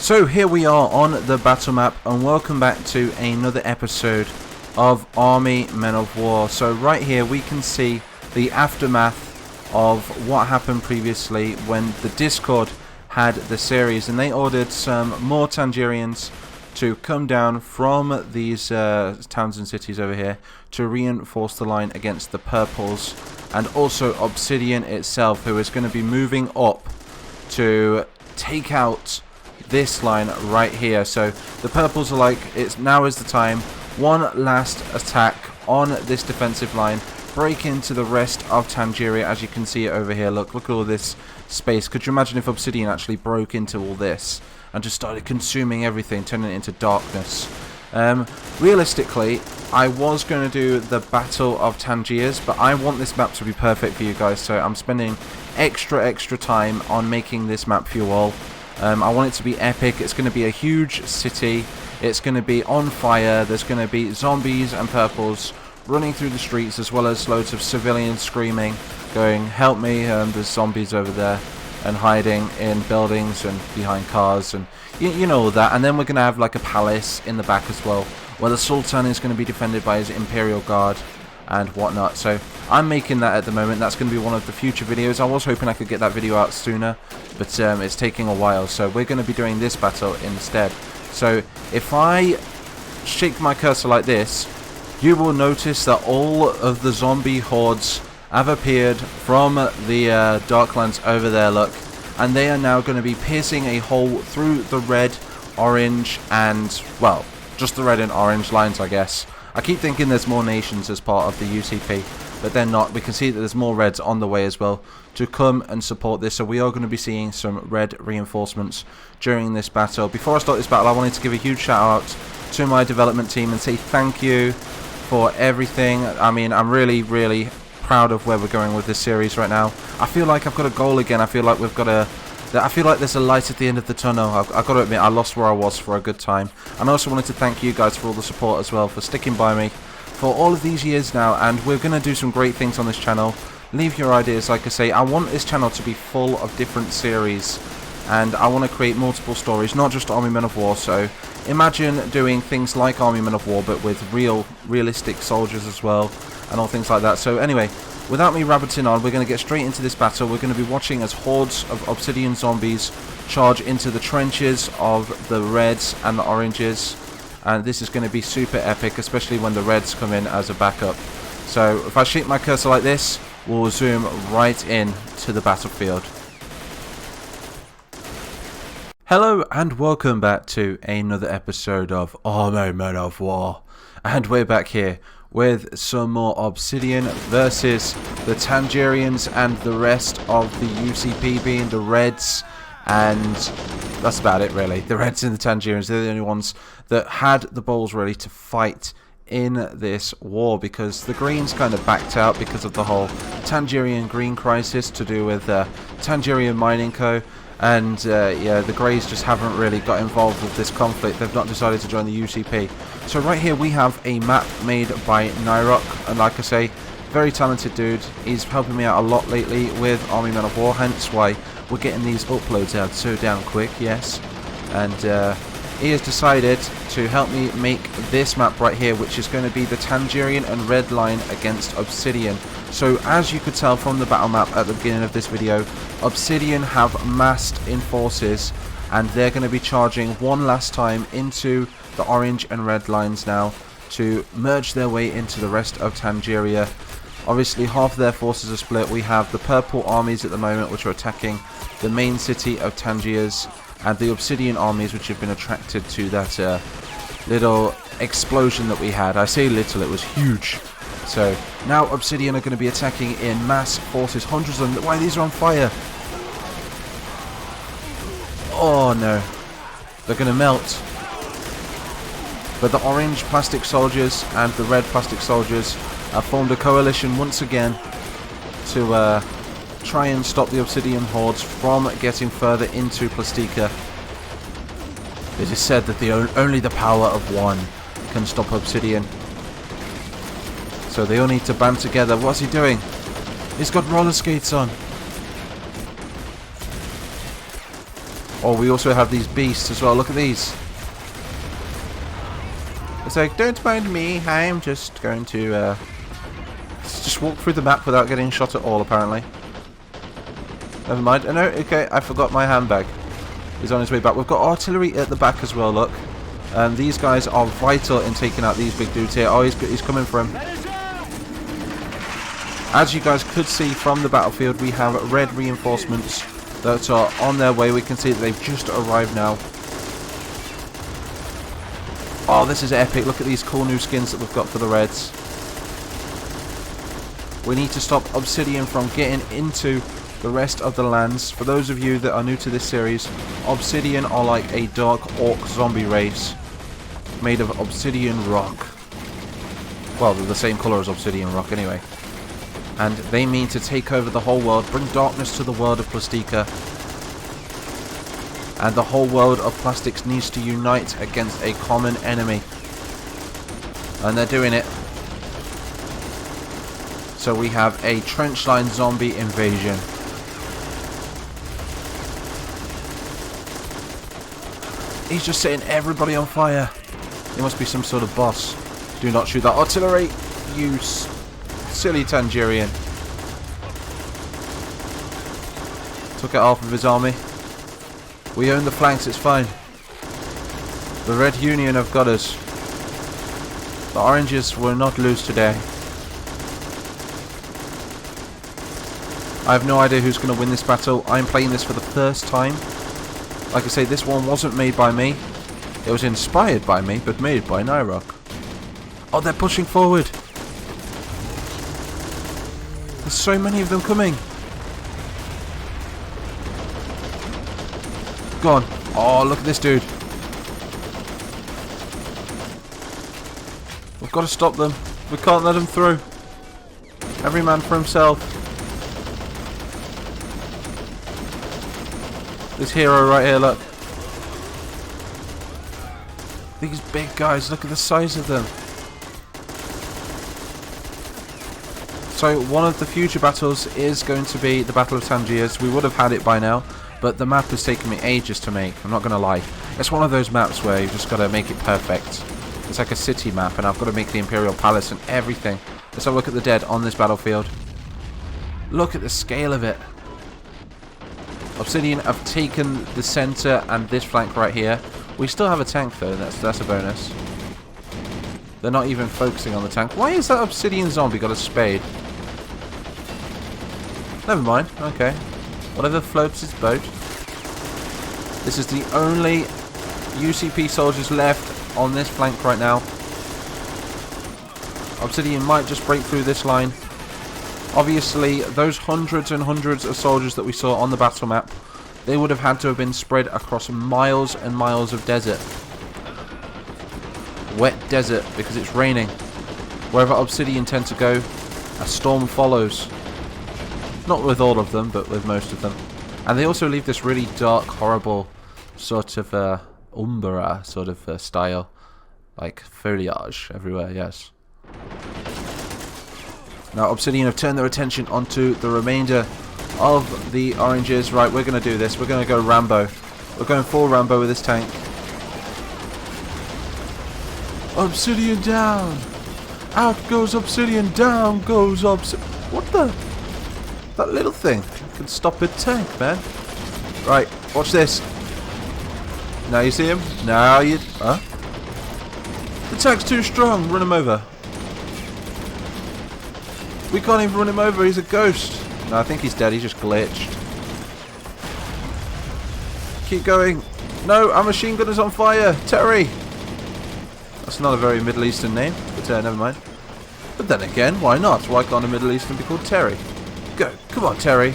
So here we are on the battle map, and welcome back to another episode of Army Men of War. So right here we can see the aftermath of what happened previously when the Discord had the series, and they ordered some more Tangerians to come down from these towns and cities over here to reinforce the line against the purples, and also Obsidian itself, who is going to be moving up to take out this line right here. So the purples are like, now is the time, one last attack on this defensive line, break into the rest of Tangeria. As you can see it over here, look at all this space. Could you imagine if Obsidian actually broke into all this and just started consuming everything, turning it into darkness? Realistically, I was going to do the Battle of Tangiers, but I want this map to be perfect for you guys, so I'm spending extra time on making this map for you all. I want it to be epic. It's going to be a huge city. It's going to be on fire. There's going to be zombies and purples running through the streets, as well as loads of civilians screaming, going, help me, there's zombies over there, and hiding in buildings and behind cars, and you know all that. And then we're going to have like a palace in the back as well, where the Sultan is going to be defended by his Imperial Guard and whatnot. So I'm making that at the moment. That's going to be one of the future videos. I was hoping I could get that video out sooner, but it's taking a while, so we're going to be doing this battle instead. So if I shake my cursor like this, you will notice that all of the zombie hordes have appeared from the Darklands over there, look, and they are now going to be piercing a hole through the red, orange, and, well, just the red and orange lines, I guess. I keep thinking there's more nations as part of the UCP, but they're not. We can see that there's more reds on the way as well to come and support this, so we are going to be seeing some red reinforcements during this battle. Before I start this battle, I wanted to give a huge shout out to my development team and say thank you for everything. I mean, I'm really proud of where we're going with this series right now. I feel like I've got a goal again. I feel like I feel like there's a light at the end of the tunnel. I've got to admit, I lost where I was for a good time. And I also wanted to thank you guys for all the support as well, for sticking by me for all of these years now. And we're going to do some great things on this channel. Leave your ideas. Like I say, I want this channel to be full of different series, and I want to create multiple stories, not just Army Men of War. So imagine doing things like Army Men of War, but with realistic soldiers as well, and all things like that. So anyway, without me rabbiting on, we're going to get straight into this battle. We're going to be watching as hordes of Obsidian zombies charge into the trenches of the reds and the oranges, and this is going to be super epic, especially when the reds come in as a backup. So if I shake my cursor like this, we'll zoom right in to the battlefield. Hello and welcome back to another episode of Army Men of War, and we're back here with some more Obsidian versus the Tangerians and the rest of the UCP, being the Reds, and that's about it really. The Reds and the Tangerians, they're the only ones that had the balls ready to fight in this war, because the Greens kind of backed out because of the whole Tangerian Green crisis to do with Tangerian Mining Co. And yeah, the Greys just haven't really got involved with this conflict. They've not decided to join the UCP. So right here we have a map made by Nyrok, and like I say, very talented dude. He's helping me out a lot lately with Army Men of War, hence why we're getting these uploads out so damn quick, yes. And he has decided to help me make this map right here, which is going to be the Tangerian and Red line against Obsidian. So as you could tell from the battle map at the beginning of this video, Obsidian have massed in forces, and they're going to be charging one last time into the orange and red lines now to merge their way into the rest of Tangeria. Obviously half their forces are split. We have the purple armies at the moment, which are attacking the main city of Tangiers, and the Obsidian armies, which have been attracted to that little explosion that we had. I say little, it was huge. So now Obsidian are going to be attacking in mass forces, hundreds of them. Why, these are on fire? Oh no, they're going to melt. But the orange plastic soldiers and the red plastic soldiers have formed a coalition once again to try and stop the Obsidian hordes from getting further into Plastica. It is said that only the power of one can stop Obsidian. So they all need to band together. What's he doing? He's got roller skates on. Oh, we also have these beasts as well. Look at these. It's like, don't mind me. I'm just going to just walk through the map without getting shot at all, apparently. Never mind. Oh, no, okay, I forgot my handbag. He's on his way back. We've got artillery at the back as well, look. These guys are vital in taking out these big dudes here. Oh, he's coming for him. As you guys could see from the battlefield, we have red reinforcements that are on their way. We can see that they've just arrived now. Oh, this is epic. Look at these cool new skins that we've got for the Reds. We need to stop Obsidian from getting into the rest of the lands. For those of you that are new to this series, Obsidian are like a dark orc zombie race made of obsidian rock. Well, they're the same colour as obsidian rock anyway. And they mean to take over the whole world, bring darkness to the world of Plastica. And the whole world of plastics needs to unite against a common enemy. And they're doing it. So we have a trenchline zombie invasion. He's just setting everybody on fire. He must be some sort of boss. Do not shoot that artillery, you silly Tangerian. Took it off of his army. We own the flanks, it's fine. The Red Union have got us. The Oranges will not lose today. I have no idea who's going to win this battle. I'm playing this for the first time. Like I say, this one wasn't made by me. It was inspired by me, but made by Nyrock. Oh, they're pushing forward. There's so many of them coming. Go on. Oh, look at this dude. We've got to stop them. We can't let them through. Every man for himself. This hero right here, look. These big guys, look at the size of them. So one of the future battles is going to be the Battle of Tangiers. We would have had it by now, but the map has taken me ages to make. I'm not going to lie. It's one of those maps where you've just got to make it perfect. It's like a city map, and I've got to make the Imperial Palace and everything. Let's have a look at the dead on this battlefield. Look at the scale of it. Obsidian have taken the centre and this flank right here. We still have a tank though, that's a bonus. They're not even focusing on the tank. Why is that Obsidian zombie got a spade? Never mind, okay. Whatever floats his boat. This is the only UCP soldiers left on this flank right now. Obsidian might just break through this line. Obviously, those hundreds and hundreds of soldiers that we saw on the battle map, they would have had to have been spread across miles and miles of desert. Wet desert, because it's raining. Wherever Obsidian tend to go, a storm follows. Not with all of them, but with most of them. And they also leave this really dark, horrible sort of umbra sort of style. Like foliage everywhere, yes. Now Obsidian have turned their attention onto the remainder of the Oranges. Right, we're going to do this. We're going to go Rambo. We're going full Rambo with this tank. Obsidian down! Out goes Obsidian, down goes Obsidian. What the? That little thing can stop a tank, man. Right, watch this. Now you see him? Now you... Huh? The tank's too strong. Run him over. We can't even run him over, he's a ghost. No, I think he's dead, he's just glitched. Keep going. No, our machine gun is on fire. Terry. That's not a very Middle Eastern name, but never mind. But then again, why not? Why can't a Middle Eastern be called Terry? Go. Come on, Terry.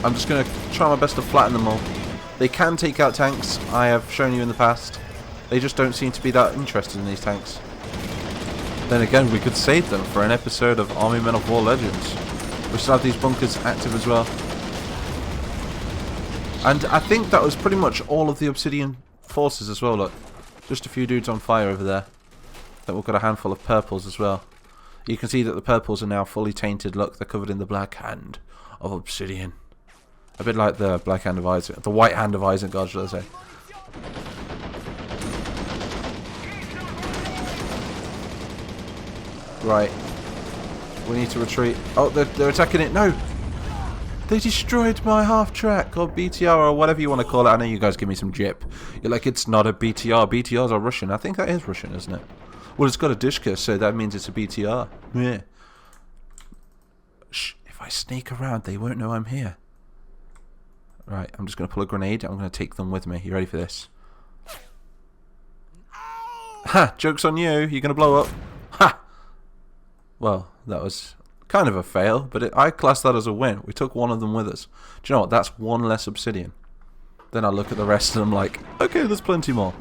I'm just going to try my best to flatten them all. They can take out tanks, I have shown you in the past. They just don't seem to be that interested in these tanks. Then again, we could save them for an episode of Army Men of War Legends. We still have these bunkers active as well. And I think that was pretty much all of the Obsidian forces as well, look. Just a few dudes on fire over there. I think we've got a handful of purples as well. You can see that the purples are now fully tainted. Look, they're covered in the black hand of Obsidian. A bit like the black hand of Isaac. The white hand of Isengard, should I say. Right. We need to retreat. Oh, they're attacking it. No! They destroyed my half-track, or BTR, or whatever you want to call it. I know you guys give me some jip. You're like, it's not a BTR. BTRs are Russian. I think that is Russian, isn't it? Well, it's got a Dishka, so that means it's a BTR. Yeah. Shh. If I sneak around, they won't know I'm here. Right, I'm just going to pull a grenade. I'm going to take them with me. You ready for this? Ha! Joke's on you. You're going to blow up. Ha! Well, that was kind of a fail, but I class that as a win. We took one of them with us. Do you know what? That's one less obsidian. Then I look at the rest and I'm like, okay, there's plenty more.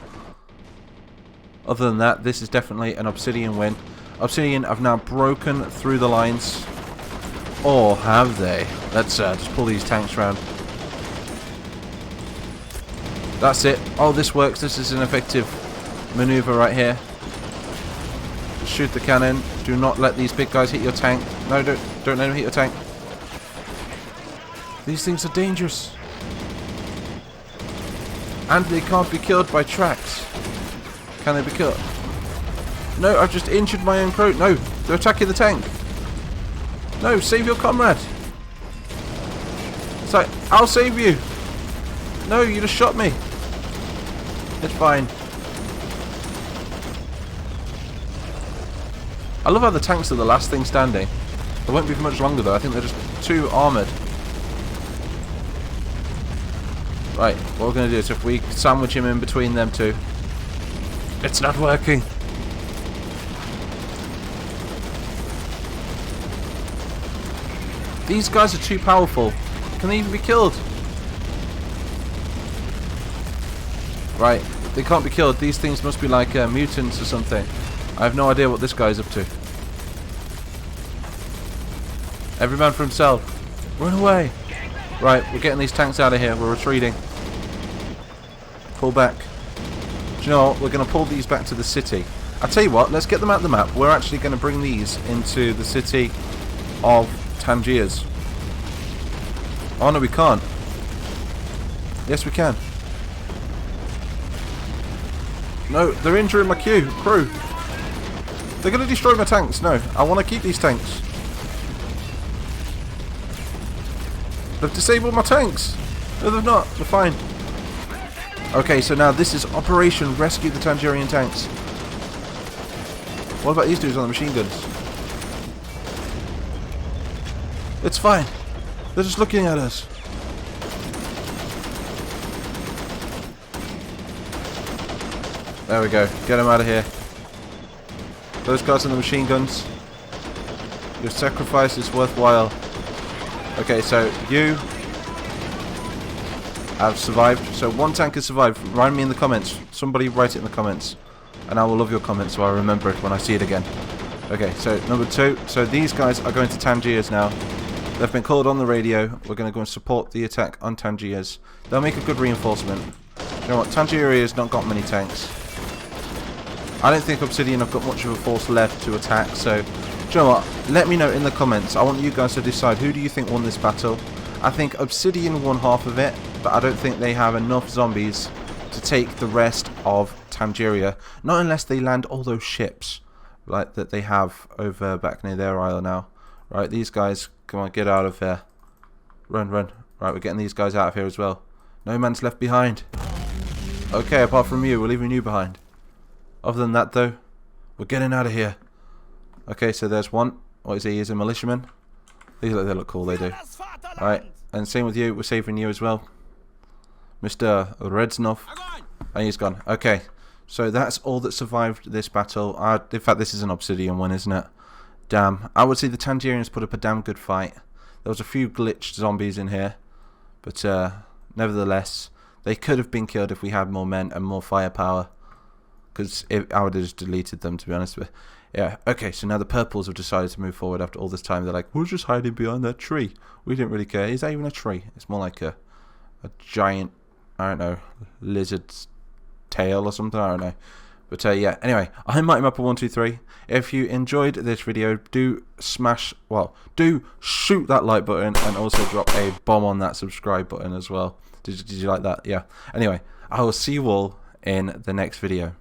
Other than that, this is definitely an obsidian win. Obsidian have now broken through the lines. Or have they? Let's just pull these tanks around. That's it. Oh, this works. This is an effective maneuver right here. Shoot the cannon. Do not let these big guys hit your tank. No, don't let them hit your tank. These things are dangerous. And they can't be killed by tracks. Can they be killed? No, I've just injured my own crew. No, they're attacking the tank. No, save your comrade. It's like, I'll save you. No, you just shot me. It's fine. I love how the tanks are the last thing standing. They won't be for much longer though. I think they're just too armoured. Right, what we're going to do is if we sandwich him in between them two. It's not working. These guys are too powerful. Can they even be killed? Right, they can't be killed. These things must be like mutants or something. I have no idea what this guy's up to. Every man for himself. Run away. Right, we're getting these tanks out of here. We're retreating. Pull back. Do you know what? We're going to pull these back to the city. I'll tell you what, let's get them out the map. We're actually going to bring these into the city of Tangiers. Oh no, we can't. Yes, we can. No, they're injuring my crew. They're going to destroy my tanks. No, I want to keep these tanks. They've disabled my tanks. No, they've not. They're fine. Okay, so now this is Operation Rescue the Tangerian Tanks. What about these dudes on the machine guns? It's fine. They're just looking at us. There we go. Get them out of here. Those guys on the machine guns. Your sacrifice is worthwhile. Okay, so you have survived. So one tank has survived. Write me in the comments. Somebody write it in the comments. And I will love your comments so I remember it when I see it again. Okay, so number 2. So these guys are going to Tangiers now. They've been called on the radio. We're going to go and support the attack on Tangiers. They'll make a good reinforcement. You know what? Tangier has not got many tanks. I don't think Obsidian have got much of a force left to attack, so do you know what? Let me know in the comments. I want you guys to decide who do you think won this battle. I think Obsidian won half of it, but I don't think they have enough zombies to take the rest of Tangeria. Not unless they land all those ships like that they have over back near their isle now. Right, these guys, come on, get out of there. Run, run. Right, we're getting these guys out of here as well. No man's left behind. Okay, apart from you, we're leaving you behind. Other than that, though, we're getting out of here. Okay, so there's one. What is he? He's a militiaman. They look cool, they do. Alright, and same with you. We're saving you as well. Mr. Redznov. And he's gone. Okay, so that's all that survived this battle. In fact, this is an Obsidian one, isn't it? Damn. I would say the Tangerians put up a damn good fight. There was a few glitched zombies in here. But nevertheless, they could have been killed if we had more men and more firepower. Because I would have just deleted them, to be honest with you. Yeah, okay, so now the purples have decided to move forward after all this time. They're like, we're just hiding behind that tree. We didn't really care. Is that even a tree? It's more like a giant, I don't know, lizard's tail or something. I don't know. But yeah, anyway, I'm MightyMapper123. If you enjoyed this video, do shoot that like button and also drop a bomb on that subscribe button as well. Did you like that? Yeah. Anyway, I will see you all in the next video.